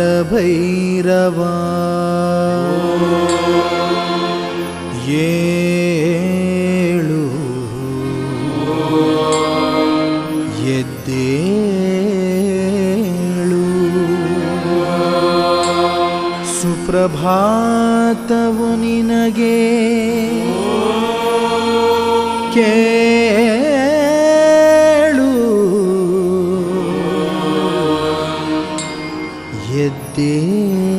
ಕಾಲಭೈರವ ಏಳು ಎದ್ದೇಳು ಸುಪ್ರಭಾತವು ನಿನಗೆ ಕೇಳು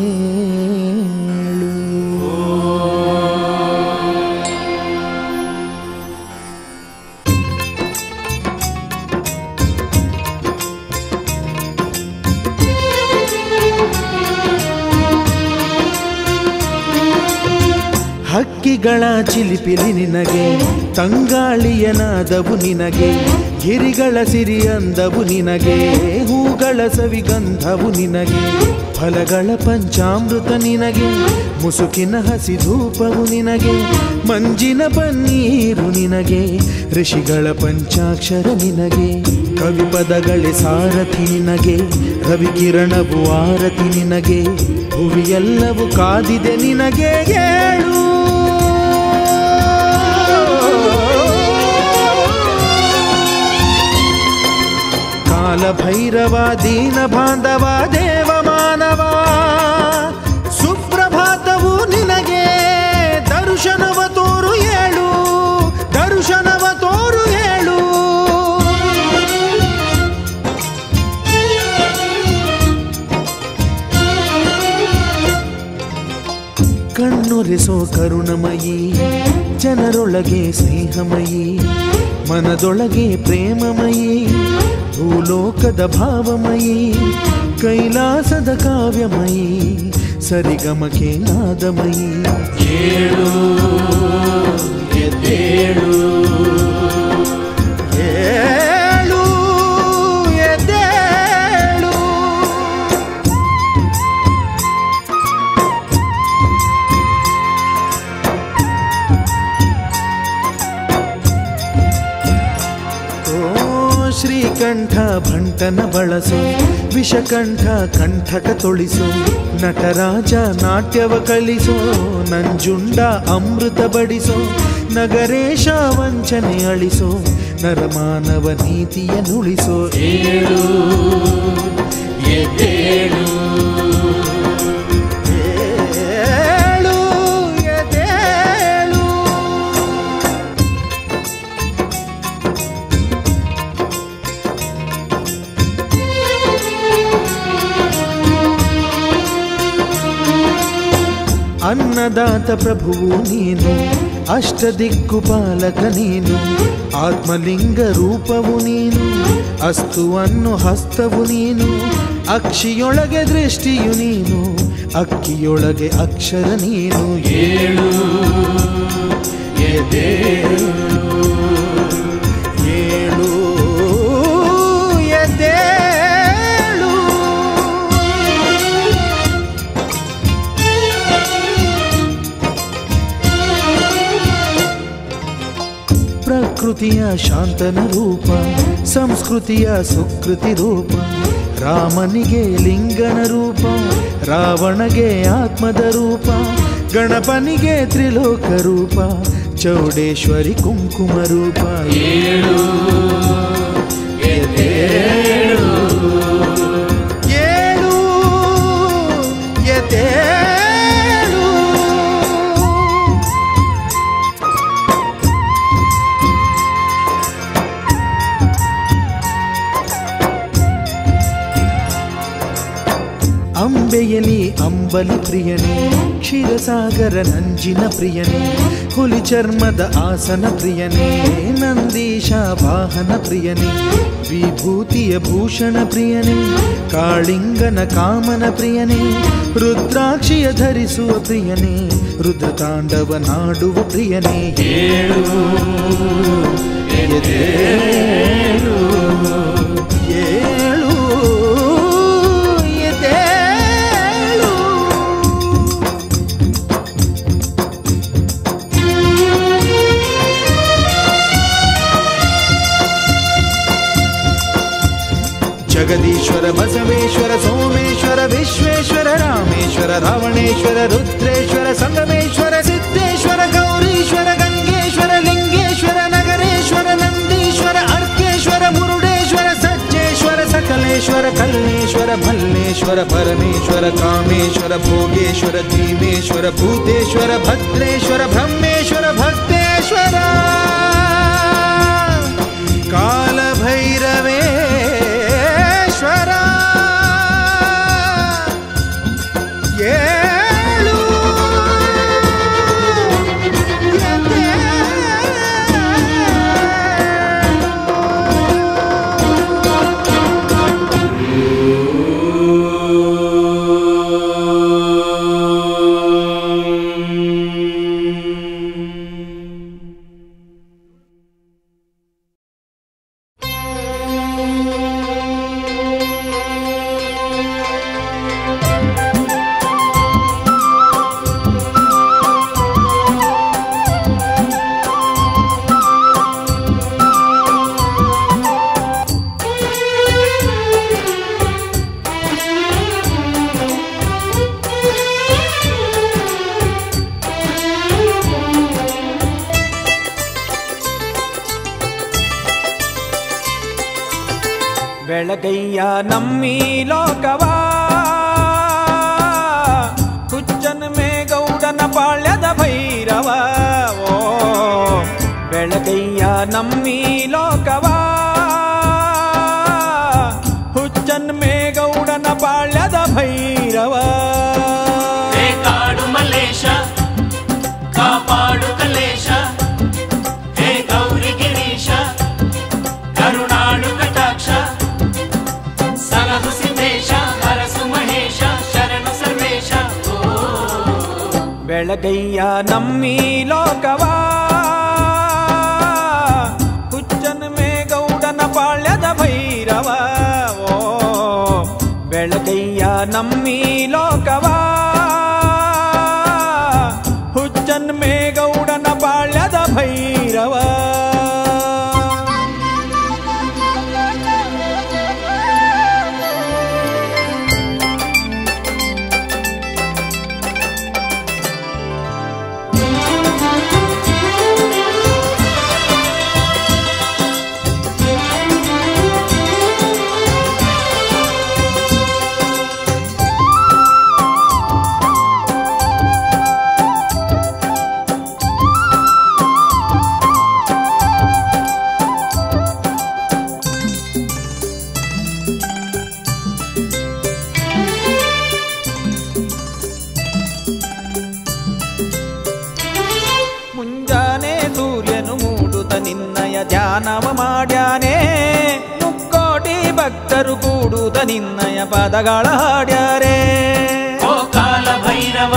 ಎದ್ದೇಳು ಹಕ್ಕಿಗಳ ಚಿಲಿಪಿಲಿ ನಿನಗೆ ತಂಗಾಳಿಯ ನಾದವು ನಿನಗೆ ಗಿರಿಗಳ ಸಿರಿ ಅಂದವು ನಿನಗೆ ಹೂಗಳ ಸವಿಗಂಧವು ನಿನಗೆ ಫಲಗಳ ಪಂಚಾಮೃತ ನಿನಗೆ ಮುಸುಕಿನ ಹಸಿಧೂಪವು ನಿನಗೆ ಮಂಜಿನ ಪನ್ನೀರು ನಿನಗೆ ಋಷಿಗಳ ಪಂಚಾಕ್ಷರ ನಿನಗೆ ಕವಿಪದಗಳೇ ಸಾರಥಿ ನಿನಗೆ ರವಿಕಿರಣವು ಆರತಿ ನಿನಗೆ ಭುವಿಯೆಲ್ಲವೂ ಕಾದಿದೆ ನಿನಗೆ ಏಳು ಕಾಲಭೈರವ ದೀನ ಬಾಂಧವ ದೇವ ಮಾನವ ಸುಪ್ರಭಾತವು ನಿನಗೆ ದರ್ಶನವ ತೋರು ಏಳು ದರ್ಶನವ ತೋರು ಏಳು ಕಣ್ಣೊರೆಸೋ ಕರುಣಮಯಿ ಜನರೊಳಗೆ ಸ್ನೇಹಮಯಿ ಮನದೊಳಗೆ ಪ್ರೇಮಮಯಿ ಭೂಲೋಕದ ಭಾವಮಯಿ ಕೈಲಾಸದ ಕಾವ್ಯಮಯಿ ಸರಿಗಮಕೆ ನಾದಮಯಿ ಏಳು ಎದ್ದೇಳು ಏಳು ಎದ್ದೇಳು ಶ್ರೀಕಂಠ ಭಂಟನ ಬಳಸು ವಿಷಕಂಠ ಕಂಠಕ ತೊಳಿಸು ನಟರಾಜ ನಾಟ್ಯವ ಕಲಿಸೋ ನಂಜುಂಡ ಅಮೃತ ಬಡಿಸೋ ನಗರೇಶ ವಂಚನೆ ಅಳಿಸೋ ನರಮಾನವ ನೀತಿಯ ನುಳಿಸೋ ಏಳು ಎದ್ದೇಳು ಏಳು ಎದ್ದೇಳು ಅನ್ನದಾತ ಪ್ರಭುವು ನೀನು ಅಷ್ಟದಿಕ್ಕುಪಾಲಕ ನೀನು ಆತ್ಮಲಿಂಗ ರೂಪವು ನೀನು ಅಸ್ತು ಅನ್ನು ಹಸ್ತವು ನೀನು ಅಕ್ಷಿಯೊಳಗೆ ದೃಷ್ಟಿಯು ನೀನು ಅಕ್ಕಿಯೊಳಗೆ ಅಕ್ಷರ ನೀನು ಏಳು ಎದ್ದೇಳು ಏಳು ಎದ್ದೇಳು ಪ್ರಕೃತಿಯ ಶಾಂತನ ರೂಪ ಸಂಸ್ಕೃತಿಯ ಸುಕೃತಿ ರೂಪ ರಾಮನಿಗೆ ಲಿಂಗನ ರೂಪ ರಾವಣಗೆ ಆತ್ಮದ ರೂಪ ಗಣಪನಿಗೆ ತ್ರಿಲೋಕ ರೂಪ ಚೌಡೇಶ್ವರಿ ಕುಂಕುಮ ರೂಪ ಏಳು ಎದ್ದೇಳು ಏಳು ಎದ್ದೇಳು ಅಂಬೆಯಲಿ ಅಂಬಲಿ ಪ್ರಿಯನೇ ಕ್ಷೀರಸಾಗರ ನಂಜಿನ ಪ್ರಿಯನೇ ಹುಲಿ ಚರ್ಮದ ಆಸನ ಪ್ರಿಯನೇ ನಂದೀಶ ವಾಹನ ಪ್ರಿಯನೇ ವಿಭೂತಿಯ ಭೂಷಣ ಪ್ರಿಯನೇ ಕಾಳಿಂಗನ ಕಾಮನ ಪ್ರಿಯನೇ ರುದ್ರಾಕ್ಷಿಯ ಧರಿಸುವ ಪ್ರಿಯನೇ ರುದ್ರತಾಂಡವ ನಾಡುವ ಪ್ರಿಯನೇ ಏಳು ಎದ್ದೇಳು ಏಳು ಜಗದೀಶ್ವರ ಬಸವೇಶ್ವರ ಸೋಮೇಶ್ವರ ವಿಶ್ವೇಶ್ವರ ರಾಮೇಶ್ವರ ರಾವಣೇಶ್ವರ ರುದ್ರೇಶ್ವರ ಸಂಗಮೇಶ್ವರ ಸಿದ್ದೇಶ್ವರ ಗೌರೀಶ್ವರ ಗಂಗೇಶ್ವರ ಲಿಂಗೇಶ್ವರ ನಗರೇಶ್ವರ ನಂದೀಶ್ವರ ಅರ್ಕೇಶ್ವರ ಮುರುಡೇಶ್ವರ ಸಜ್ಜೇಶ್ವರ ಸಕಲೇಶ್ವರ ಕಲ್ಲೇಶ್ವರ ಭಲ್ಲೇಶ್ವರ ಪರಮೇಶ್ವರ ಕಾಮೇಶ್ವರ ಭೋಗೇಶ್ವರ ಧೀಮೇಶ್ವರ ಭೂತೇಶ್ವರ ಭದ್ರೇಶ್ವರ ಬ್ರಹ್ಮೇಶ್ವರ ಭಕ್ತೇಶ್ವರ ಕಾಲಭೈರವೇಶ್ವರ ಏಳು ಬೆಳಗಯ್ಯ ನಮ್ಮಿ ಲೋಕವ ಹುಚ್ಚನ ಮೇಗೌಡನ ಪಾಳ್ಯದ ಭೈರವ ಓ ಬೆಳಗಯ್ಯ ನಮ್ಮಿ ಲೋಕವ ಹುಚ್ಚನ ಮೇಗೌಡನ ಪಾಳ್ಯದ ಭೈರವ ಕಾಡು ಮಲ್ಲೇಶ ಕಾಪಾಡು ಕಲೇಶ ಹೇ ಗೌರಿ ಗಿರೀಶ ಕರುಣಾಳು ಕಟಾಕ್ಷ ಸಲಹು ಸಿದ್ದೇಶ ಹರಸು ಮಹೇಶ ಶರಣು ಸರ್ವೇಶ ಬೆಳಗಯ್ಯ ನಮ್ಮಿ ಲೋಕವ ಹುಚ್ಚನ ಮೇಗೌಡನ ಪಾಳ್ಯದ ಭೈರವ ಓ ಬೆಳಗಯ್ಯ ನಮ್ಮಿ ಲೋಕವ ಹುಚ್ಚನ ಮೇಗೌಡನ ಪಾಳ್ಯದ ಭೈರವ ಧ್ಯಾನವ ಮಾಡ್ಯಾನೆ ಮುಕ್ಕೋಟಿ ಭಕ್ತರು ಕೂಡುತ್ತ ನಿನ್ನಯ ಪದಗಳ ಹಾಡ್ಯಾರೆ ಓ ಕಾಲ ಭೈರವ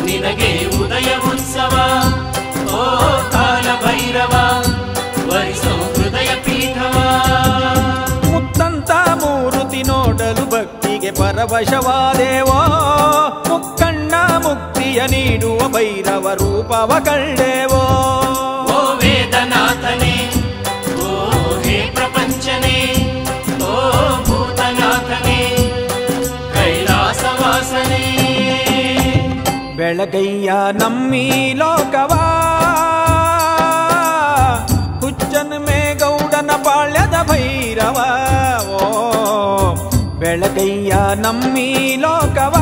ನಿನಗೆ ಉದಯ ಉತ್ಸವ ಓ ಕಾಲ ಭೈರವ ವರಿಸೋ ಹೃದಯ ಪೀಠವ ಮುತ್ತಂತ ಮೂರುತಿ ನೋಡಲು ಭಕ್ತಿಗೆ ಪರವಶವಾದೇವೋ ಮುಕ್ಕಣ್ಣ ಮುಕ್ತಿಯ ನೀಡುವ ಭೈರವ ರೂಪವ ಕಂಡೇವೋ ಓ ವೇದನಾಥನೇ ಓ ಹೇ ಪ್ರಪಂಚನೇ ಓ ಭೂತನಾಥನೇ ಕೈಲಾಸವಾಸನೇ ಬೆಳಗಯ್ಯ ನಮ್ಮಿ ಲೋಕವ ಹುಚ್ಚನ ಮೇಗೌಡನ ಪಾಳ್ಯದ ಭೈರವ ಓ ಬೆಳಗಯ್ಯ ನಮ್ಮಿ ಲೋಕವ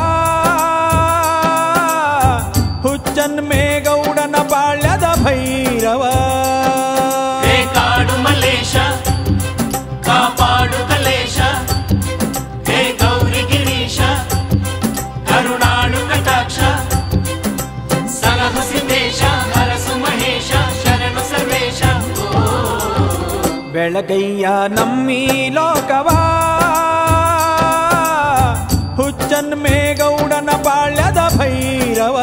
ಹುಚ್ಚನ ಮೇಗೌಡನ ಪಾಳ್ಯದ ಭೈರವ ಹೇ ಕಾಡು ಮಲ್ಲೇಶ ಕಾಪಾಡು ಕಲೇಶ ಹೇ ಗೌರಿ ಗಿರೀಶ ಕರುಣಾಳು ಕಟಾಕ್ಷ ಸಲಹು ಸಿದ್ದೇಶ ಹರಸು ಮಹೇಶ ಶರಣು ಸರ್ವೇಶ ಬೆಳಗಯ್ಯ ನಮ್ಮಿ ಲೋಕವ ಹುಚ್ಚನ ಮೇಗೌಡನ ಪಾಳ್ಯದ ಭೈರವ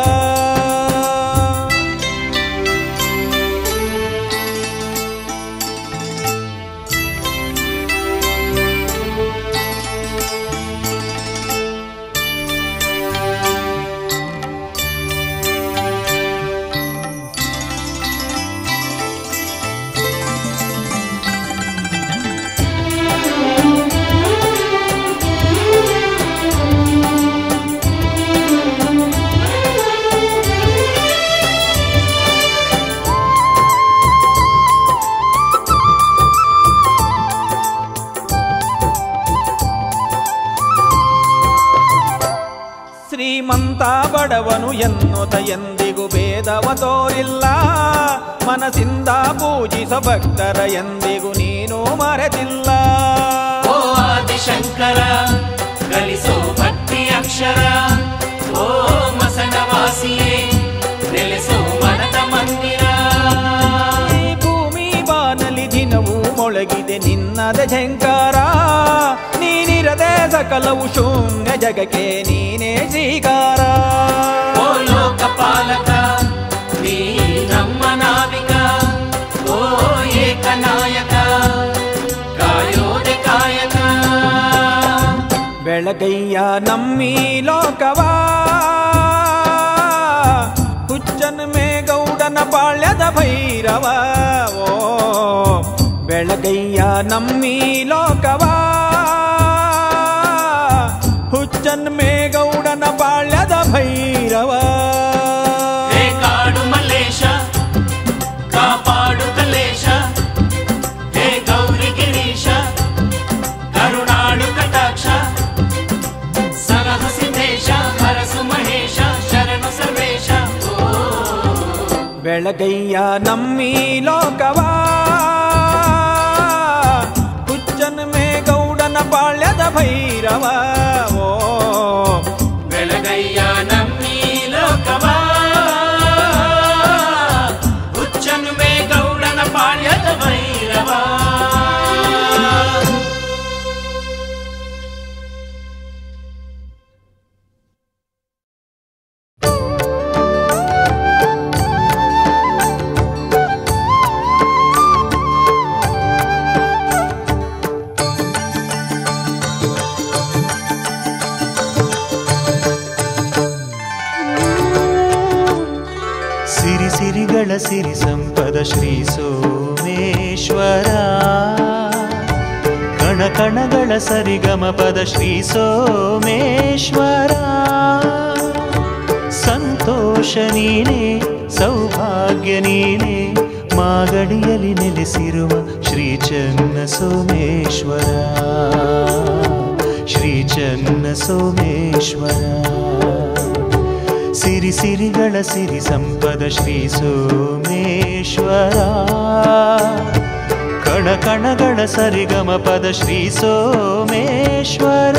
ಬಡವನು ಎನ್ನುತ್ತ ಎಂದಿಗೂ ಭೇದವ ತೋರಿಲ್ಲ. ಮನಸ್ಸಿಂದ ಪೂಜಿಸ ಭಕ್ತರ ಎಂದಿಗೂ ನೀನು ಮರೆತಿಲ್ಲ. ಓ ಆದಿಶಂಕರ ಕಲಿಸೋ ಭಕ್ತಿ ಅಕ್ಷರ, ಓ ಮಸಣವಾಸಿಯೇ ನೆಲೆಸೋ ಮನದ ಮಂದಿರ. ಈ ಭೂಮಿ ಬಾನಲಿ ದಿನವೂ ಮೊಳಗಿದೆ ನಿನ್ನದ ಝಂಕಾರ. ನೀನಿರದೆ ಸಕಲವು ಶೂನ್ಯ ಜಗಕ್ಕೆ ನೀನೇ ಶ್ರೀಕಾರ. ಓ ಲೋಕಪಾಲಕ ನೀ ನಮ್ಮ ನಾವಿಕ, ಓ ಏಕನಾಯಕ ಕಾಯೋದೆ ಕಾಯಕ. ಬೆಳಗಯ್ಯ ನಮ್ಮಿ ಲೋಕವಾ, ಹುಚ್ಚನ್ ಮೇಗೌಡನ ಪಾಳ್ಯದ ಭೈರವ. ಓ ಬೆಳಗಯ್ಯ ನಮ್ಮಿ ಲೋಕವಾ, ಹುಚ್ಚನ್ ಮೇಗೌಡನ ಪಾಳ್ಯದ ಭೈರವ. ಹೇ ಕಾಡು ಮಲ್ಲೇಶ ಕಾಪಾಡು ಕಲೇಶ, ಹೇ ಗೌರಿ ಗಿರೀಶ ಕರುಣಾಳು ಕಟಾಕ್ಷ. ಸರಹ ಸಿದ್ದೇಶ ಹರಸು ಮಹೇಶ ಶರಣು ಸರ್ವೇಶ. ಬೆಳಗಯ್ಯ ನಮ್ಮಿ ಲೋಕವಾ, ಹುಚ್ಚನ್ ಮೇಗೌಡನ ಪಾಳ್ಯದ ಭೈರವ. ಓ ಬೆಳಗಯ್ಯ ನಮ್ಮಿ ಲೋಕವಾ, ಹುಚ್ಚನ್ ಮೇಗೌಡನ ಪಾಳ್ಯದ ಭೈರವ. ಸಿರಿಗಳ ಸಿರಿ ಸಂಪದ ಶ್ರೀ ಸೋಮೇಶ್ವರ, ಕಣಕಣಗಳ ಸರಿಗಮ ಪದ ಶ್ರೀ ಸೋಮೇಶ್ವರ. ಸಂತೋಷ ನೀನೇ ಸೌಭಾಗ್ಯ ನೀನೇ, ಮಾಗಡಿಯಲ್ಲಿ ನೆಲೆಸಿರುವ ಶ್ರೀ ಚನ್ನ ಸೋಮೇಶ್ವರ, ಶ್ರೀ ಚನ್ನ ಸೋಮೇಶ್ವರ. ಸಿರಿಗಳ ಸಿರಿ ಸಂಪದ ಶ್ರೀ ಸೋಮೇಶ್ವರ, ಕಣಕಣಗಳ ಸರಿಗಮ ಪದ ಶ್ರೀ ಸೋಮೇಶ್ವರ.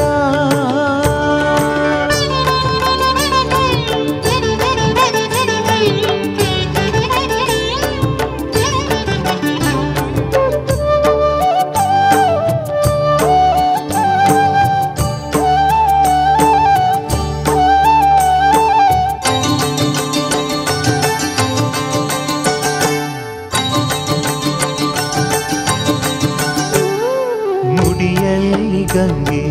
ಗಂಗೆ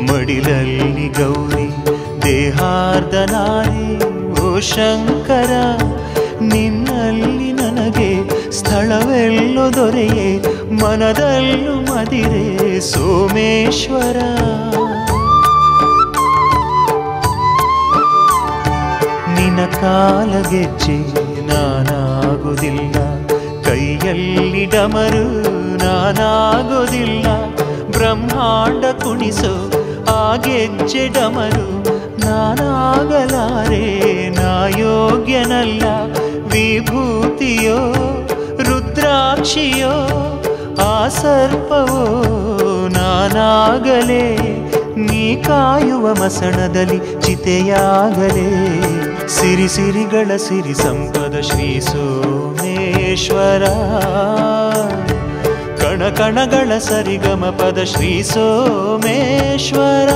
ಮಡಿಲಲ್ಲಿ ಗೌರಿ ದೇಹಾರ್ಧ ನಾರಿ. ಓ ಶಂಕರ ನಿನ್ನಲ್ಲಿ ನನಗೆ ಸ್ಥಳವೆಲ್ಲೋ ದೊರೆಯೇ, ಮನದಲ್ಲೂ ಮದಿರೆ ಸೋಮೇಶ್ವರ. ನಿನ್ನ ಕಾಲಗೆಜ್ಜೆ ನಾನಾಗುವುದಿಲ್ಲ, ಕೈಯಲ್ಲಿ ಡಮರು ನಾನಾಗೋದಿಲ್ಲ. ಬ್ರಹ್ಮಾಂಡ ಕುಣಿಸೋ ಆ ಗೆಜ್ಜೆ ಡಮರು ನಾನಾಗಲಾರೆ, ನಾ ಯೋಗ್ಯನಲ್ಲ. ವಿಭೂತಿಯೋ ರುದ್ರಾಕ್ಷಿಯೋ ಆ ಸರ್ಪವೋ ನಾನಾಗಲೇ, ನೀ ಕಾಯುವ ಮಸಣದಲ್ಲಿ ಚಿತೆಯಾಗಲೇ. ಸಿರಿಗಳ ಸಿರಿ ಸಂಪದ ಶ್ರೀ ಸೋಮೇಶ್ವರ, ಕಣಕಣಗಳ ಸರಿಗಮ ಪದ ಶ್ರೀ ಸೋಮೇಶ್ವರ.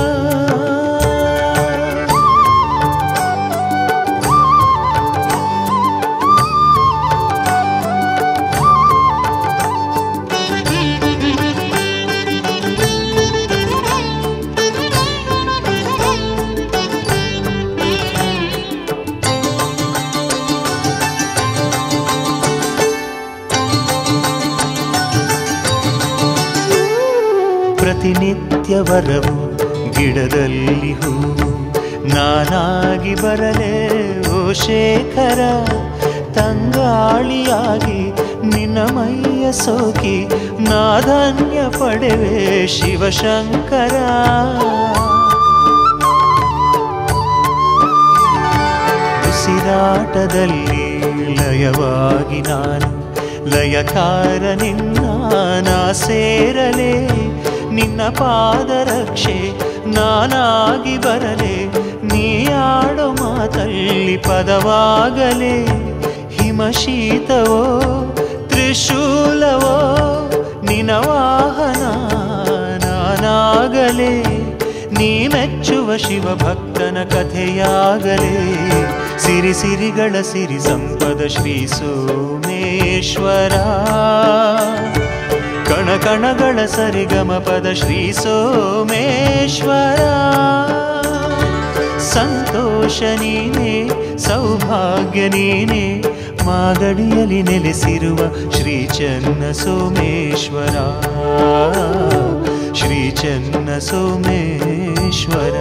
ಪ್ರತಿನಿತ್ಯ ವರವು ಗಿಡದಲ್ಲಿ ಹೂವು, ನಾನಾಗಿ ಬರಲೇ ಓ ಶೇಖರ. ತಂಗಾಳಿಯಾಗಿ ನಿನ್ನ ಮೈಯ ಸೋಕಿ ನಾಧನ್ಯ ಪಡೆವೆ ಶಿವಶಂಕರ. ಉಸಿರಾಟದಲ್ಲಿ ಲಯವಾಗಿ ನಾನು ಲಯಕಾರ ನಿನ್ನ ನಾ ಸೇರಲೇ ನಿನ್ನ ಪಾದರಕ್ಷೆ ನಾನಾಗಿ ಬರಲೆ ನೀ ಆಡೋ ಮಾತಲ್ಲಿ ಪದವಾಗಲೇ ಹಿಮಶೀತವೋ ತ್ರಿಶೂಲವೋ ನಿನ ವಾಹನ ನಾನಾಗಲೇ ನೀ ಮೆಚ್ಚುವ ಶಿವಭಕ್ತನ ಕಥೆಯಾಗಲೇ ಸಿರಿ ಸಿರಿಗಳ ಸಿರಿ ಸಂಪದ ಶ್ರೀ ಸೋಮೇಶ್ವರ ಕಣ ಕಣಗಳ ಸರಿಗಮ ಪದ ಶ್ರೀ ಸೋಮೇಶ್ವರ ಸಂತೋಷ ನೀನೇ ಸೌಭಾಗ್ಯ ನೀನೇ ಮಾಗಡಿಯಲ್ಲಿ ನೆಲೆಸಿರುವ ಶ್ರೀ ಚನ್ನ ಸೋಮೇಶ್ವರ ಶ್ರೀ ಚನ್ನ ಸೋಮೇಶ್ವರ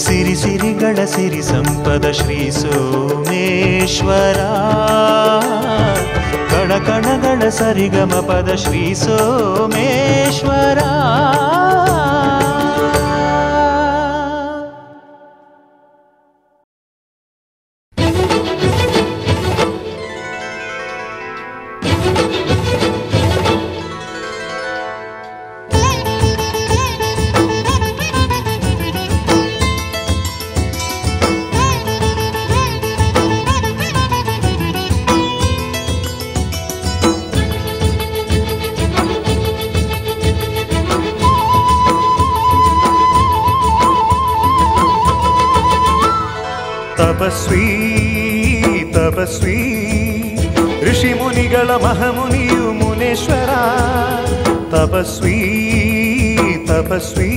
ಸಿರಿ ಸಿರಿಗಳ ಸಿರಿ ಸಂಪದ ಶ್ರೀ ಸೋಮೇಶ್ವರ ಕಣ ಕಣಗಳ ಸರಿಗಮ ಪದ ಶ್ರೀ ಸೋಮೇಶ್ವರ ತಪಸ್ವಿ ತಪಸ್ವಿ ಋಷಿ ಮುನಿಗಳ ಮಹಾಮುನಿಯು ಮುನೇಶ್ವರ ತಪಸ್ವಿ ತಪಸ್ವಿ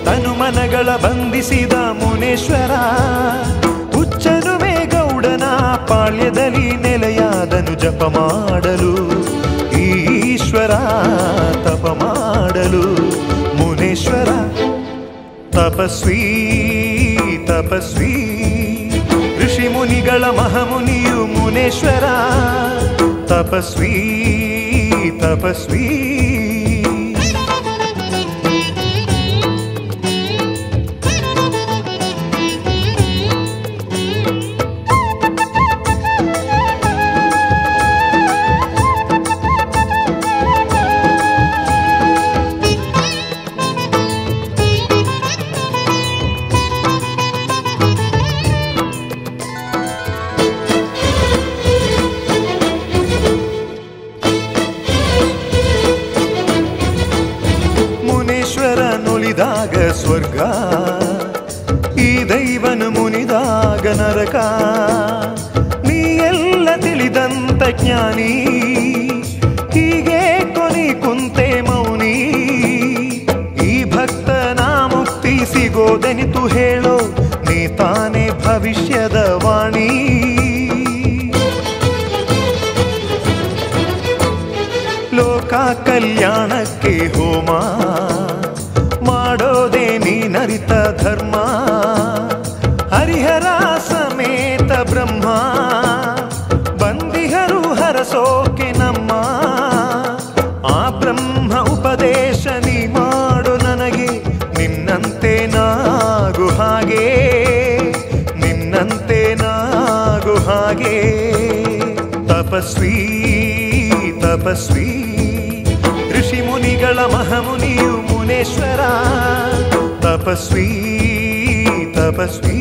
ತನುಮನಗಳ ಬಂಧಿಸಿದ ಮುನೇಶ್ವರ ಹುಚ್ಚನುಮೆ ಗೌಡನ ಪಾಳ್ಯದಲ್ಲಿ ನೆಲೆಯಾದನು ಜಪ ಮಾಡಲು ಈಶ್ವರ ತಪ ಮಾಡಲು ಮುನೇಶ್ವರ ತಪಸ್ವಿ ತಪಸ್ವಿ ಋಷಿ ಮುನಿಗಳ ಮಹಾಮುನಿಯು ಮುನೇಶ್ವರ ತಪಸ್ವಿ ತಪಸ್ವಿ ಸ್ವರ್ಗ ಈ ದೈವನು ಮುನಿದಾಗ ನರಕ ನೀ ಎಲ್ಲ ತಿಳಿದಂತ ಜ್ಞಾನಿ ಹೀಗೆ ಕೊನಿ ಕುಂತೆ ಮೌನಿ ಈ ಭಕ್ತನ ಮುಕ್ತಿ ಸಿಗೋದೆನಿತು ಹೇಳೋ ನೀ ತಾನೇ ಭವಿಷ್ಯದ ವಾಣಿ ಲೋಕ ಕಲ್ಯಾಣಕ್ಕೆ ಹೋಮ ಮಾಡೋದೇ ನೀನರಿತ ಧರ್ಮ ಹರಿಹರ ಸಮೇತ ಬ್ರಹ್ಮ ಬಂದಿಹರು ಹರಸೋಕೆ ನಮ್ಮ ಆ ಬ್ರಹ್ಮ ಉಪದೇಶ ನೀ ಮಾಡು ನನಗೆ ನಿನ್ನಂತೆ ನಾಗು ಹಾಗೆ ನಿನ್ನಂತೆ ನಾಗು ಹಾಗೆ ತಪಸ್ವಿ ತಪಸ್ವಿ ಋಷಿ ಮುನಿಗಳ ಮಹಾಮುನಿಯು ಮುನೇಶ್ವರ ತಪಸ್ವಿ ತಪಸ್ವಿ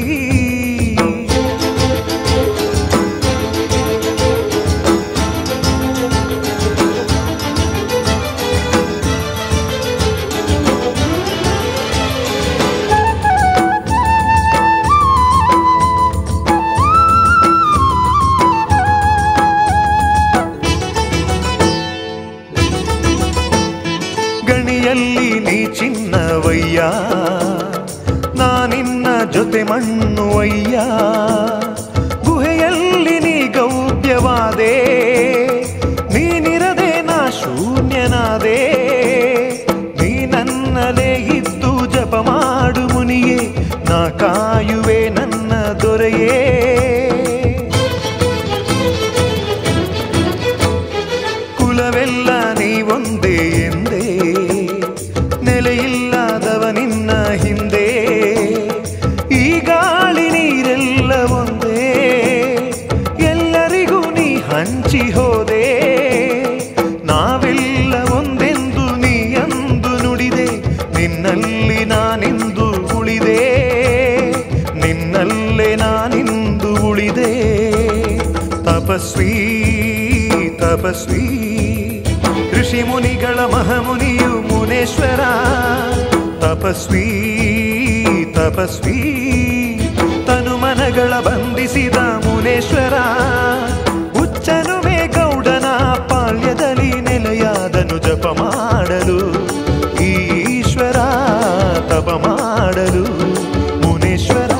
ಗಣಿಯಲ್ಲಿ ನೀ ಚಿನ್ನವಯ್ಯ ನಾನಿನ್ನ ಜೊತೆ ಮಣ್ಣುವಯ್ಯ ಗುಹೆಯಲ್ಲಿ ನೀ ಗೌಪ್ಯವಾದೆ ನೀನಿರದೆ ನಾ ಶೂನ್ಯನಾದೆ ನೀ ನನ್ನಲೇ ಇದ್ದು ಜಪ ಮಾಡು ಮುನಿಯೇ ನಾ ಕಾಯುವೆ ನನ್ನ ದೊರೆಯೇ ಕುಲವೆಲ್ಲ ನೀ ಒಂದೇ ಎಂದೇ ನೆಲೆಯಿಲ್ಲದವ ನಿನ್ನ ಹಿಂದೆ ಈ ಗಾಳಿ ನೀರೆಲ್ಲ ಹೋದೆ. ನಾವೆಲ್ಲ ಒಂದೆಂದು ನೀಯಂದು ನುಡಿದೆ, ನಿನ್ನಲ್ಲಿ ನಾನಿಂದು ಉಳಿದೆ, ನಿನ್ನಲ್ಲೇ ನಾನಿಂದು ಉಳಿದೆ. ತಪಸ್ವಿ ತಪಸ್ವಿ ಋಷಿ ಮುನಿಗಳ ಮಹಾಮುನಿಯು ಮುನೇಶ್ವರ. ತಪಸ್ವಿ ತಪಸ್ವಿ ತನು ಮನಗಳ ಬಂಧಿಸಿದ ಮುನೇಶ್ವರ. ಹುಚ್ಚನುಮೆ ಗೌಡನ ಪಾಳ್ಯದಲ್ಲಿ ನೆಲೆಯಾದನು ಜಪ ಮಾಡಲು ಈಶ್ವರ, ತಪ ಮಾಡಲು ಮುನೇಶ್ವರ.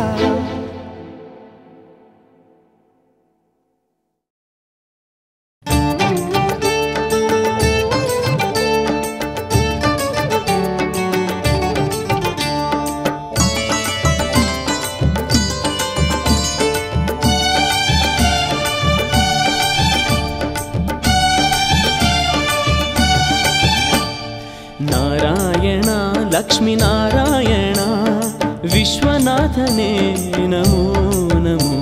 ನಾರಾಯಣ ಲಕ್ಷ್ಮೀನಾರಾಯಣ ವಿಶ್ವನಾಥನೇ ನಮೋ ನಮೋ.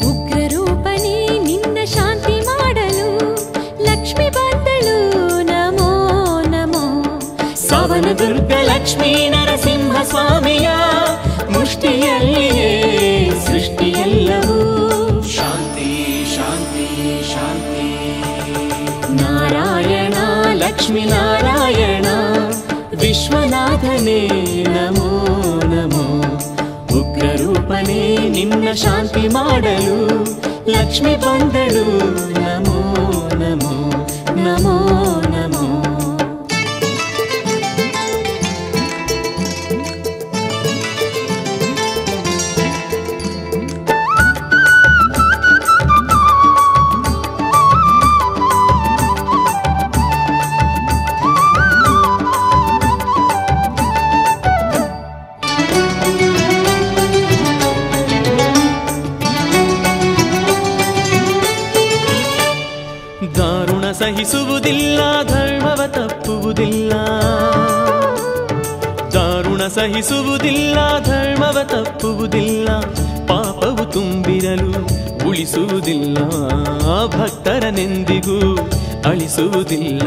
ಉಗ್ರರೂಪನೇ ನಿನ್ನ ಶಾಂತಿ ಮಾಡಲು ಲಕ್ಷ್ಮಿ ಬಂದಳು ನಮೋ ನಮೋ. ಸವನ ದುರ್ಗ ಲಕ್ಷ್ಮೀ ನರಸಿಂಹ ಸ್ವಾಮಿಯ ಮುಷ್ಟಿಯಲ್ಲಿಯೇ ಸೃಷ್ಟಿಯೆಲ್ಲವೂ ಶಾಂತಿ ಶಾಂತಿ ಶಾಂತಿ. ನಾರಾಯಣ ಲಕ್ಷ್ಮೀನಾರಾಯಣ ವಿಶ್ವನಾಥನೇ ನಮೋ ನಮೋ. ಉಗ್ರರೂಪನೇ ನಿನ್ನ ಶಾಂತಿ ಮಾಡಲು ಲಕ್ಷ್ಮಿ ಬಂದಳು ನಮೋ ನಮೋ ನಮೋ ನಮೋ. ದಾರುಣ ಸಹಿಸುವುದಿಲ್ಲ, ಧರ್ಮವ ತಪ್ಪುವುದಿಲ್ಲ. ದಾರುಣ ಸಹಿಸುವುದಿಲ್ಲ, ಧರ್ಮವ ತಪ್ಪುವುದಿಲ್ಲ. ಪಾಪವು ತುಂಬಿರಲು ಉಳಿಸುವುದಿಲ್ಲ, ಭಕ್ತರನೆಂದಿಗೂ ಅಳಿಸುವುದಿಲ್ಲ.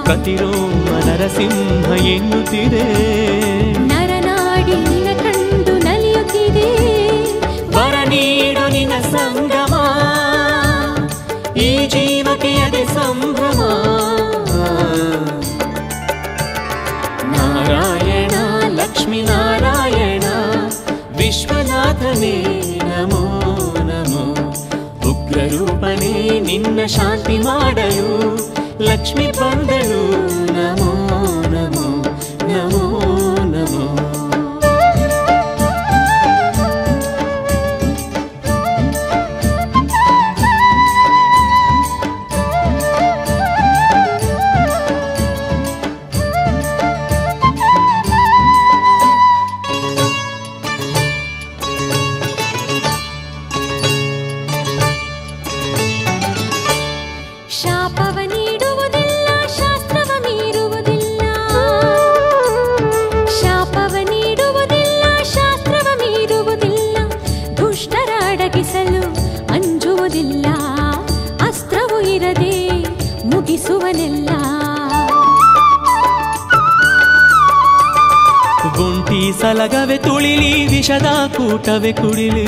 ಕತಿರೋಮ ನರಸಿಂಹ ಎನ್ನುತ್ತಿದೆ, ನರನಾಡಿನ ಕಂಡು ನಲಿಯುತ್ತಿದೆ. ವರ ನೀಡು ನಿನ ಸಂಗಮ, ಈ ಜೀವಕ್ಕೆ ಅದೆ ಸಂಭ್ರಮ. ನಾರಾಯಣ ಲಕ್ಷ್ಮೀನಾರಾಯಣ ವಿಶ್ವನಾಥನೇ ನಮೋ ನಮೋ. ಉಗ್ರರೂಪನೇ ನಿನ್ನ ಶಾಂತಿ ಮಾಡಲು ಲಕ್ಷ್ಮಿ ಬಂದಳು ನಮೋ ನಮೋ ನಮೋ ನಮೋ. ಶಾಪವ ನೀಡುವುದಿಲ್ಲ, ಶಾಸ್ತ್ರವ ಮೀರುವುದಿಲ್ಲ. ಶಾಪವ ನೀಡುವುದಿಲ್ಲ, ಶಾಸ್ತ್ರವ ಮೀರುವುದಿಲ್ಲ. ದುಷ್ಟರ ಅಡಗಿಸಲು ಅಂಜುವುದಿಲ್ಲ, ಅಸ್ತ್ರವು ಇರದೆ ಮುಗಿಸುವನೆಲ್ಲ. ಗುಂಟಿ ಸಲಗವೆ ತುಳಿಲಿ, ವಿಷದ ಕೂಟವೆ ಕುಡಿಲಿ.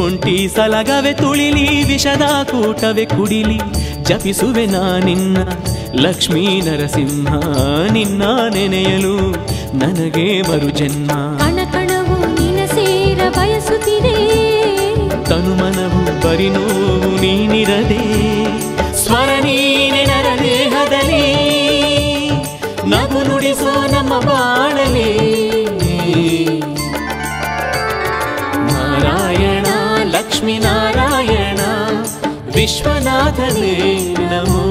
ಒಂಟಿ ಸಲಗವೆ ತುಳಿಲಿ, ವಿಷದ ಕೂಟವೆ ಕುಡಿಲಿ. ಜಪಿಸುವೆ ನಾನಿನ್ನ ಲಕ್ಷ್ಮೀ ನರಸಿಂಹ, ನಿನ್ನ ನೆನೆಯಲು ನನಗೆ ಮರು ಜನ್ಮ. ಕಣಕಣವು ನಿನ ಸೇರ ಬಯಸುತ್ತಿದೆ, ತನುಮನವು ಬರಿ ನೋವು ನೀನಿರದೆ. ಸ್ವರ ನೀನೆ ನರ ದೇಹದಲ್ಲಿ, ನಗು ನುಡಿಸೋ ನಮ್ಮ ಬಾಳಲಿ. ನಾರಾಯಣ ಲಕ್ಷ್ಮೀನಾರಾಯಣ ವಿಶ್ವನಾಥನೇ ನಮೋ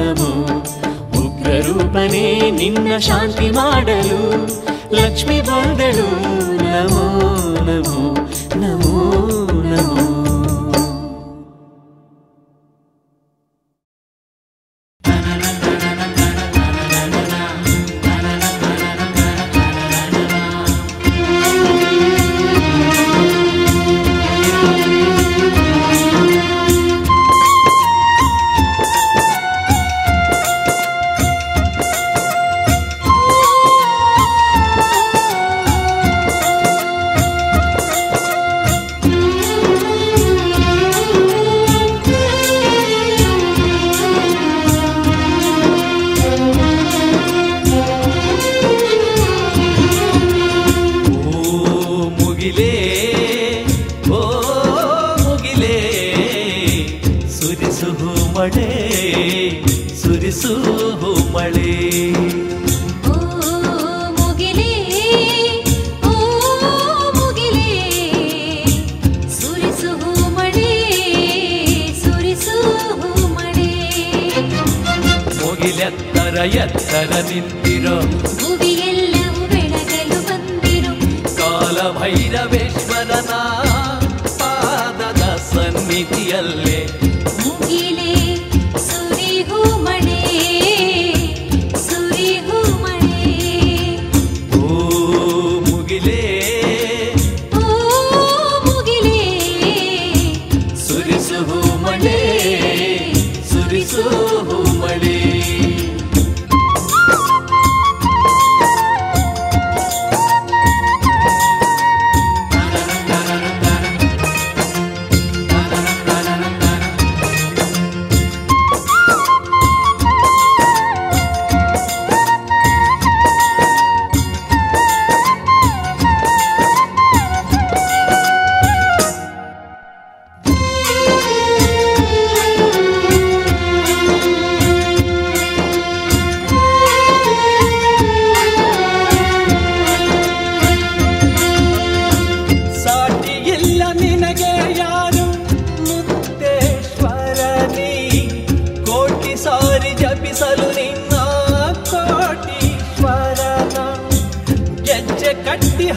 ನಮೋ. ಉಗ್ರರೂಪನೇ ನೀನೇ ನಿನ್ನ ಶಾಂತಿ ಮಾಡಲು ಲಕ್ಷ್ಮಿ ಬಂದಳು. ನಮೋ ನಮೋ ನಮೋ ನಮೋ. ಎತ್ತರ ನಿಂತಿರೋ ಭುವಿಯೆಲ್ಲವೂ ಬೆಳಗಲು ಬಂದಿರು ಕಾಲ ಭೈರವೇಶ್ವರನ ಪಾದದ ಸನ್ನಿಧಿಯಲ್ಲೇ ಮುಗಿಲೇ ಸುರಿಹು ಮಳೆ ಸುರಿಹು ಮಳೆ. ಓ ಮುಗಿಲೇ ಓ ಮುಗಿಲೇ ಸುರಿಸುಹು ಮಳೆ ಸುರಿಸುಹು ಮಳೆ.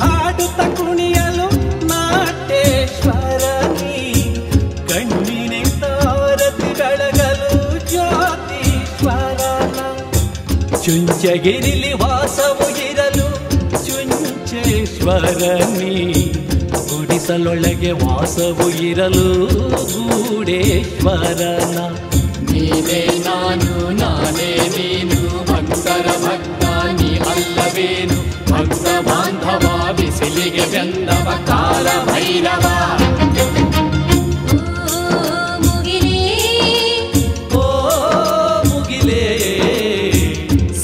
ಹಾಡುತ್ತ ಕುಣಿಯಲು ನಾಟ್ಯೇಶ್ವರನಿ ಕಣ್ಣಿನಿಂದ ಆರತಿ ಬೆಳಗಲು ಜ್ಯೋತೀಶ್ವರನ ಚುಂಚಗಿರಿಲಿ ವಾಸವು ಇರಲು ಚುಂಚೇಶ್ವರನಿ ಗುಡಿಸಲೊಳಗೆ ವಾಸವು ಇರಲು ಗೂಡೇಶ್ವರನ. ನೀನೇ ನಾನು ನಾನೇ ನೀನು ಭಕ್ತರ ಭಕ್ತ ನೀ ಅಲ್ಲವೇನು ಭಕ್ತ ಬಾಂಧವ ಬಿಸಿಲಿಗೆ ಬೆಂದವ ಕಾಲ ಭೈರವ. ಮುಗಿಲೇ ಓ ಮುಗಿಲೇ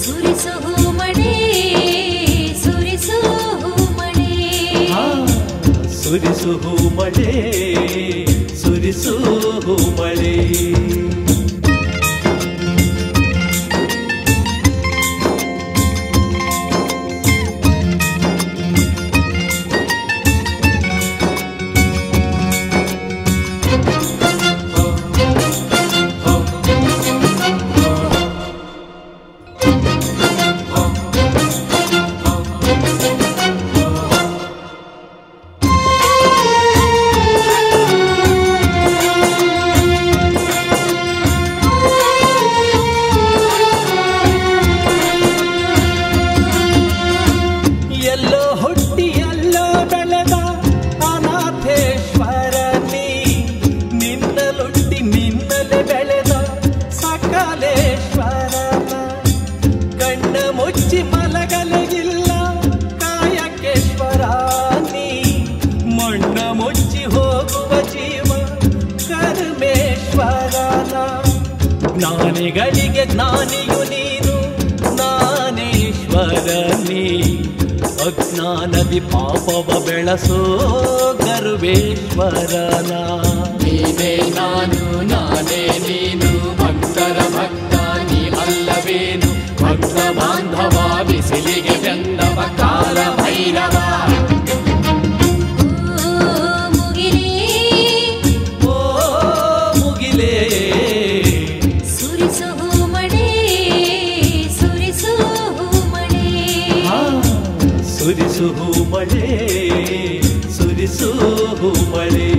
ಸುರಿಸುಹು ಮಳೆ ಸುರಿಸುಹು ಮಳೆ. ಸುರಿಸುಹು ಮಳೆ ಸುರಿಸುಹು ಮಳೆ. ಜ್ಞಾನಿಗಳಿಗೆ ಜ್ಞಾನಿಯು ನೀನು ಜ್ಞಾನೇಶ್ವರನಿ ಅಜ್ಞಾನದಿ ಪಾಪವ ಬೆಳಸೋ ಗರುವೇಶ್ವರನ. ನೀನೇ ನಾನು ನಾನೇ ನೀನು ಭಕ್ತರ ಭಕ್ತ ನೀ ಅಲ್ಲವೇನು ಭಕ್ತ ಬಾಂಧವ ಬಿಸಿಲಿಗೆ ಬೆಂದವ ಕಾಲ ಭೈರವ. ಸುರಿಸುಹು ಸುರಿಸು ಹೂಮಳೆ.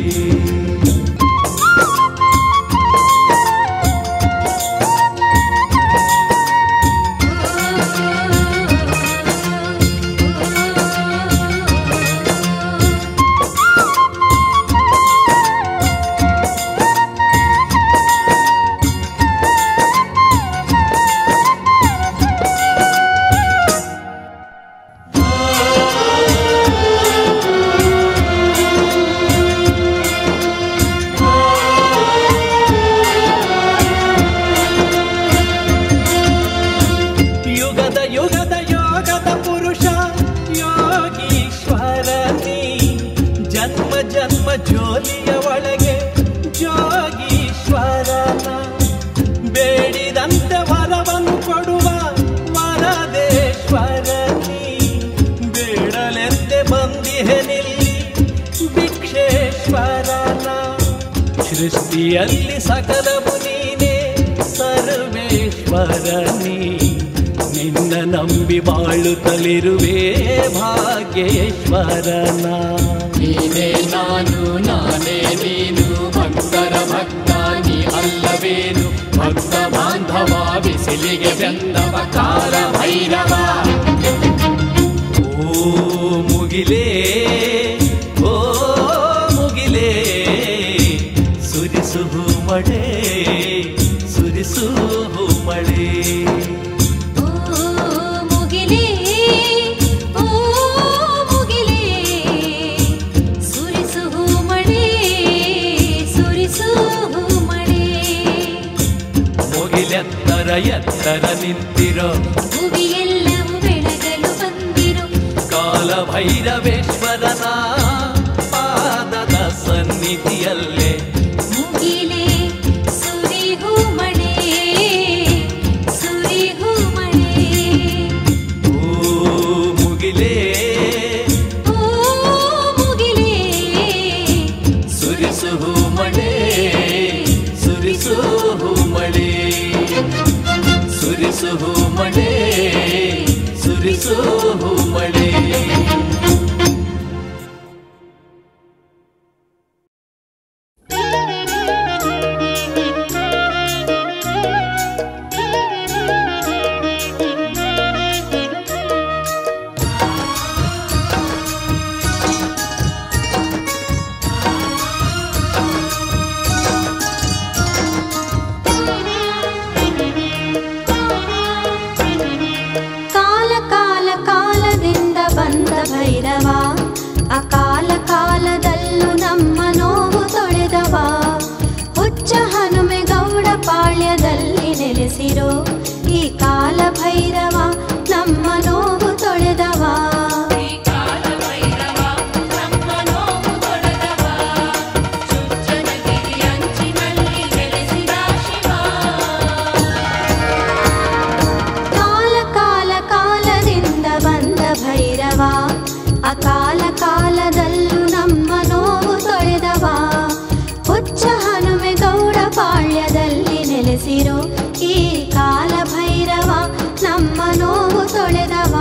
ಜೋಲಿಯ ಒಳಗೆ ಜೋಗೀಶ್ವರನ ಬೇಡಿದಂತೆ ವರವನ್ನು ಕೊಡುವ ವರದೇಶ್ವರನಿ. ಬೇಡಲೆಂದೆ ಬಂದಿಹೆ ನಿಲ್ಲಿ ಭಿಕ್ಷೇಶ್ವರನ. ಸೃಷ್ಟಿಯಲ್ಲಿ ಸಕಲವು ನೀನೇ ಸರ್ವೇಶ್ವರನಿ. ನಿನ್ನ ನಂಬಿ ಬಾಳುತ್ತಲಿರುವೆ ಭಾಗ್ಯೇಶ್ವರನ. ನೀನೇ ನಾನು ನಾನೇ ನೀನು ಭಕ್ತರ ಭಕ್ತ ನೀ ಅಲ್ಲವೇನು. ಭಕ್ತ ಬಾಂಧವ ಬಿಸಿಲಿಗೆ ಬೆಂದವ ಕಾಲ ಭೈರವ. ಓ ಮುಗಿಲೇ ಓ ಮುಗಿಲೇ ಸುರಿಸು ಮಳೆ ಸುರಿಸು ಮಳೆ. ಎತ್ತರ ಎತ್ತರ ನಿಂತಿರೋ ಭುವಿಯೆಲ್ಲವೂ ಬೆಳಗಲು ಬಂದಿರೋ ಕಾಲ ಭೈರವೇಶ್ವರನ ಪಾದದ ಸನ್ನಿಧಿಯಲ್ಲೇ ಮುಗಿಲೇ ಸುರಿಹು ಮಳೆ ಸುರಿಹು ಮಳೆ. ಓ ಮುಗಿಲೇ ಓ ಮುಗಿಲೇ ಸುರಿಸು ಮಳೆ ಸುರಿಸು ಮಳೆ ಸುರಿಸು ಮಳೆ ಸುರಿಸು ಮಳೆ. ಅಕಾಲ ಕಾಲದಲ್ಲೂ ನಮ್ಮ ನೋವು ತೊಳೆದವ. ಹುಚ್ಚ ಹನುಮೆಗೌಡ ಪಾಳ್ಯದಲ್ಲಿ ನೆಲೆಸಿರೋ ಈ ಕಾಲ ಭೈರವ ನಮ್ಮ ನೋವು ತೊಳೆದವ. ಅಕಾಲ ಕಾಲದಲ್ಲೂ ನಮ್ಮ ನೋವು ತೊಳೆದವ. ಹುಚ್ಚ ಹನುಮೆಗೌಡ ಪಾಳ್ಯದಲ್ಲಿ ನೆಲೆಸಿರೋ ಈ ಕಾಲ ಭೈರವ ನಮ್ಮ ನೋವು ತೊಳೆದವ.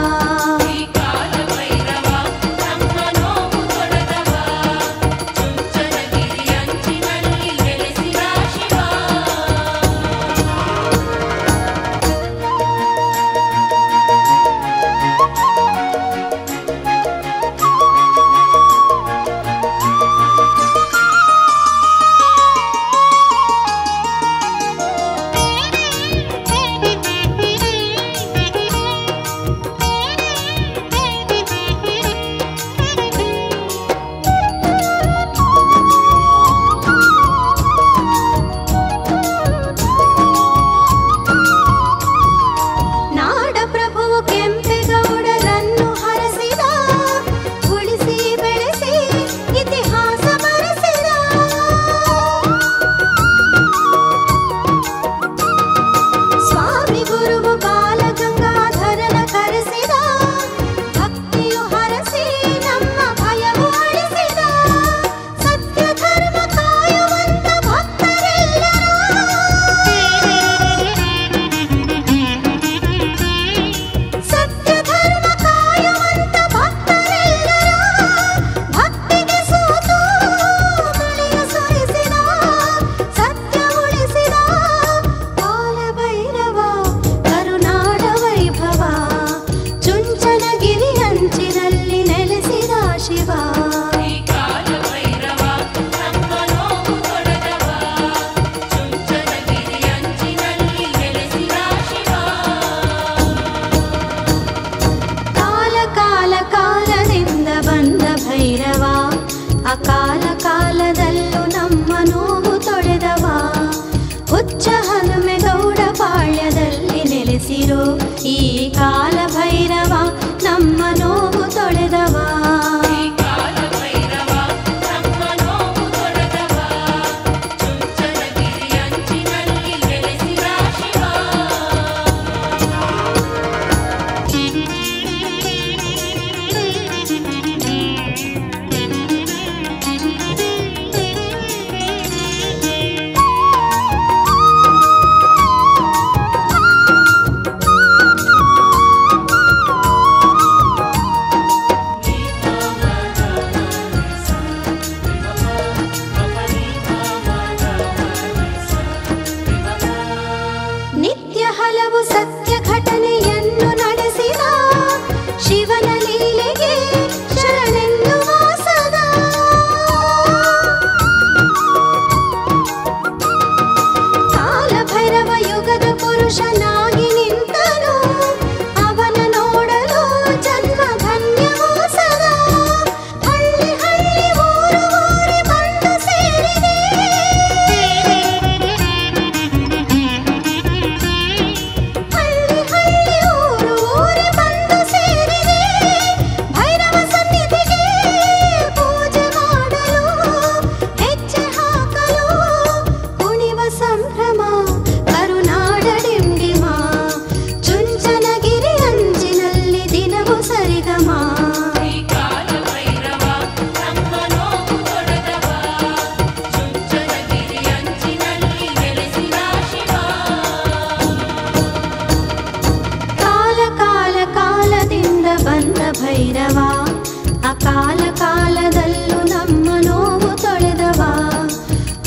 ಕಾಲ ಕಾಲದಲ್ಲೂ ನಮ್ಮ ನೋವು ತೊಳೆದವ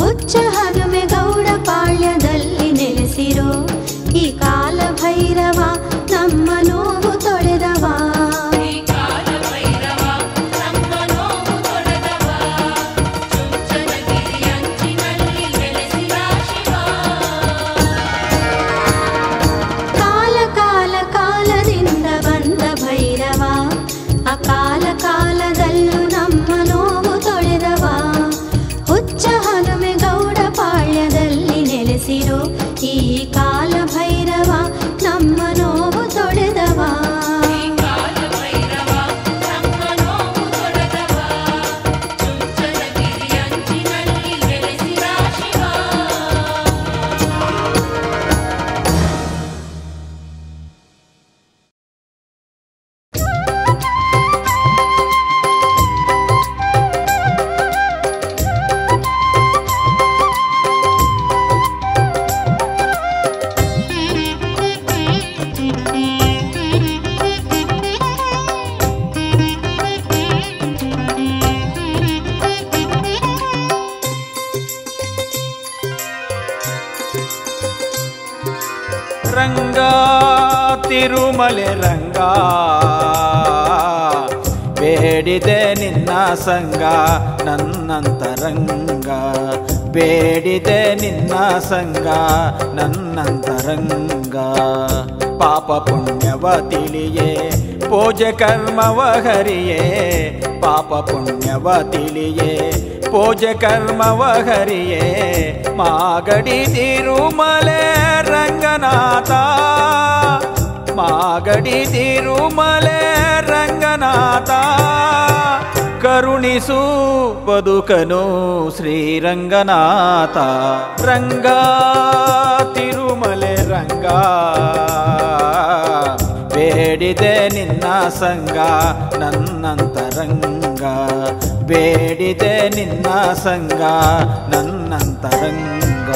ಹುಚ್ಚ ಹನುಮೆ ಗೌಡ ಪಾಳ್ಯದಲ್ಲಿ ನೆಲೆಸಿರೋ ಈ ಕಾಲ ಭೈರವ ನಮ್ಮ ನೋವು ತೊಳೆದವ. ಕಾಲ ಕಾಲದಲ್ಲೂ ನಮ್ಮ ನೋವು ತೊಳೆದವ ಹುಚ್ಚ ಹನುಮೆ ಗೌಡ ಪಾಳ್ಯದಲ್ಲಿ ನೆಲೆಸಿರೋ ಈ ಕಾಲ ಭೈರವ ನಮ್ಮ ನೋವು ತೊಳೆದವ. ರಂಗ ತಿರುಮಲೆ ರಂಗ ಬೇಡಿದೆ ನಿನ್ನ ಸಂಗ ನನ್ನಂತರಂಗ ಬೇಡಿದೆ ನಿನ್ನ ಸಂಗ ನನ್ನಂತರಂಗ ಪಾಪ ಪುಣ್ಯವ ತಿಳಿಯೇ ಪೂಜೆ ಕರ್ಮವ ಹರಿಯೇ ಪಾಪ ಪುಣ್ಯವ ತಿಳಿಯೇ ಪೂಜೆ ಕರ್ಮವ ಹರಿಯೇ ಮಾಗಡಿ ತಿರುಮಲೆ ರಂಗನಾಥ ಮಾಗಡಿ ತಿರುಮಲೆ ರಂಗನಾಥ ಕರುಣಿಸು ಬದುಕನು ಶ್ರೀರಂಗನಾಥ ರಂಗ ತಿರುಮಲೆ ರಂಗ ಬೇಡಿದೆ ನಿನ್ನ ಸಂಗ ನನ್ನಂತರಂಗ ಬೇಡಿದೆ ನಿನ್ನ ಸಂಗ ನನ್ನಂತರಂಗ.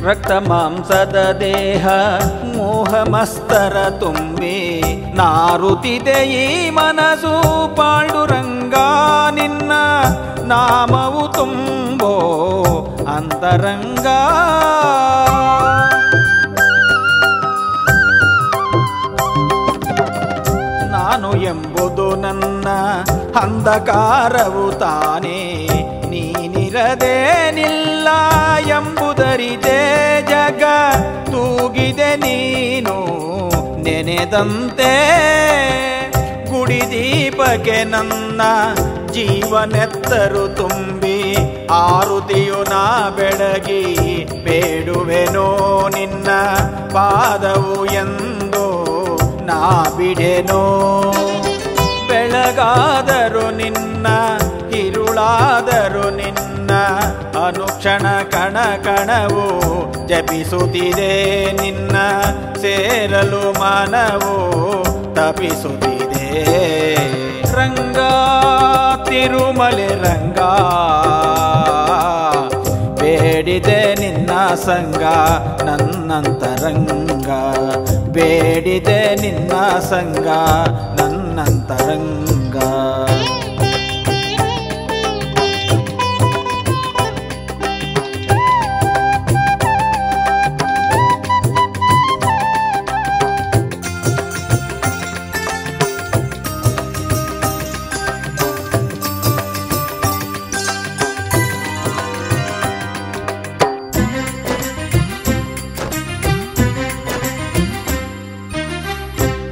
ರಕ್ತ ಮಾಂಸದ ದೇಹ ಮೋಹಮಸ್ತರ ತುಂಬಿ ನಾರುತ್ತಿದೆ ಈ ಮನಸ್ಸು ಪಾಂಡುರಂಗ ನಿನ್ನ ನಾಮವು ತುಂಬೋ ಅಂತರಂಗ ನಾನು ಎಂಬುದು ನನ್ನ ಅಂಧಕಾರವು ತಾನೇ ನೀನಿರದೇನಿಲ್ಲ ಎಂಬುದರಿದೆ ಜಗ ತೂಗಿದೆ ನೀನು ನೆನೆದಂತೆ ಗುಡಿ ದೀಪಕ್ಕೆ ನನ್ನ ಜೀವನೆತ್ತರು ತುಂಬಿ ಆರುತಿಯು ನಾ ಬೆಳಗಿ ಬೇಡುವೆನೋ ನಿನ್ನ ಪಾದವು ಎಂದು ನಾ ಬಿಡೆನೋ ಬೆಳಗಾದರು ನಿನ್ನ ಇರುಳಾದರು ನಿನ್ನ ಅನುಕ್ಷಣ ಕಣ ಕಣವು ಜಪಿಸುತ್ತಿದೆ ನಿನ್ನ ಸೇರಲು ಮನವು ತಪಿಸುತ್ತಿದೆ ರಂಗ ತಿರುಮಲೆ ರಂಗ ಬೇಡಿದೆ ನಿನ್ನ ಸಂಗ ನನ್ನಂತರಂಗ ಬೇಡಿದೆ ನಿನ್ನ ಸಂಗ ನನ್ನಂತರಂಗ.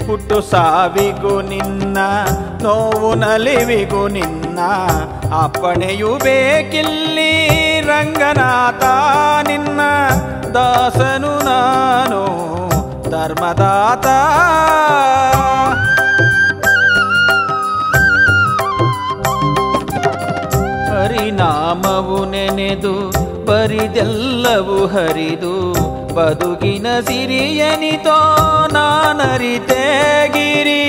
ಹುಟ್ಟು ಸಾವಿಗೂ ನಿನ್ನ ನೋವು ನಲಿವಿಗೂ ನಿನ್ನ ಅಪ್ಪಣೆಯು ಬೇಕಿಲ್ಲಿ ರಂಗನಾಥ ನಿನ್ನ ದಾಸನು ನಾನು ಧರ್ಮದಾತ ಹರಿನಾಮವು ನೆನೆದು ಬರಿದೆಲ್ಲವೂ ಹರಿದು ಬದುಕಿನ ಸಿರಿಯನಿತೋ ನಾನರಿತೆ ಗಿರಿ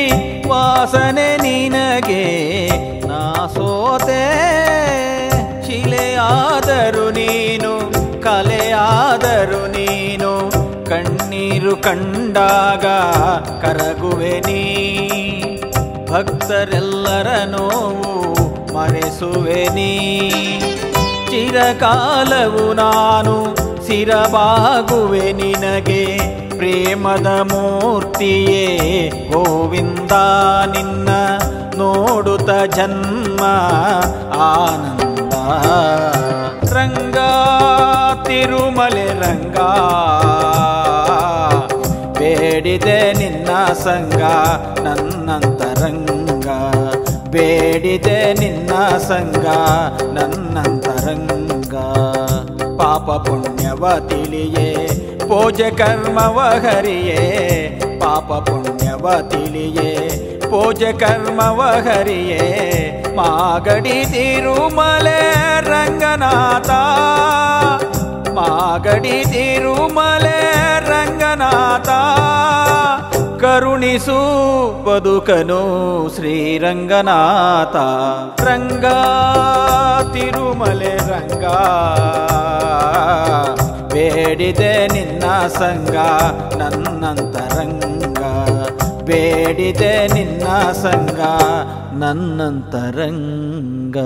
ವಾಸನೆ ನಿನಗೆ ನಾ ಸೋತೆ ಶಿಲೆಯಾದರು ನೀನು ಕಲೆಯಾದರು ನೀನು ಕಣ್ಣೀರು ಕಂಡಾಗ ಕರಗುವೆ ನೀ ಭಕ್ತರೆಲ್ಲರ ನೋವು ಮರೆಸುವೆ ನೀ ಚಿರಕಾಲವು ನಾನು ಸಿರಬಾಗುವೆ ನಿನಗೆ ಪ್ರೇಮದ ಮೂರ್ತಿಯೇ ಗೋವಿಂದ ನಿನ್ನ ನೋಡುತ್ತ ಜನ್ಮ ಆನಂದ ರಂಗ ತಿರುಮಲೆ ರಂಗ ಬೇಡಿದೆ ನಿನ್ನ ಸಂಗ ನನ್ನಂತರಂಗ ಬೇಡಿದೆ ನಿನ್ನ ಸಂಗ ನನ್ನಂತರಂಗ ಪಾಪ ಪುಣ್ಯವ ತಿಳಿಯೇ ಪೂಜೆ ಕರ್ಮವ ಹರಿಯೇ ಪಾಪ ಪುಣ್ಯವ ತಿಳಿಯೇ ಪೂಜೆ ಕರ್ಮವ ಹರಿಯೇ ಮಾಗಡಿ ತಿರುಮಲೆ ರಂಗನಾಥ ಮಾಗಡಿ ತಿರುಮಲೆ ರಂಗನಾಥ ಕರುಣಿಸು ಬದುಕನು ಶ್ರೀರಂಗನಾಥ ರಂಗ ತಿರುಮಲೆ ರಂಗ ಬೇಡಿದೆ ನಿನ್ನ ಸಂಗ ನನ್ನಂತರಂಗ ಬೇಡಿದೆ ನಿನ್ನ ಸಂಗ ನನ್ನಂತರಂಗ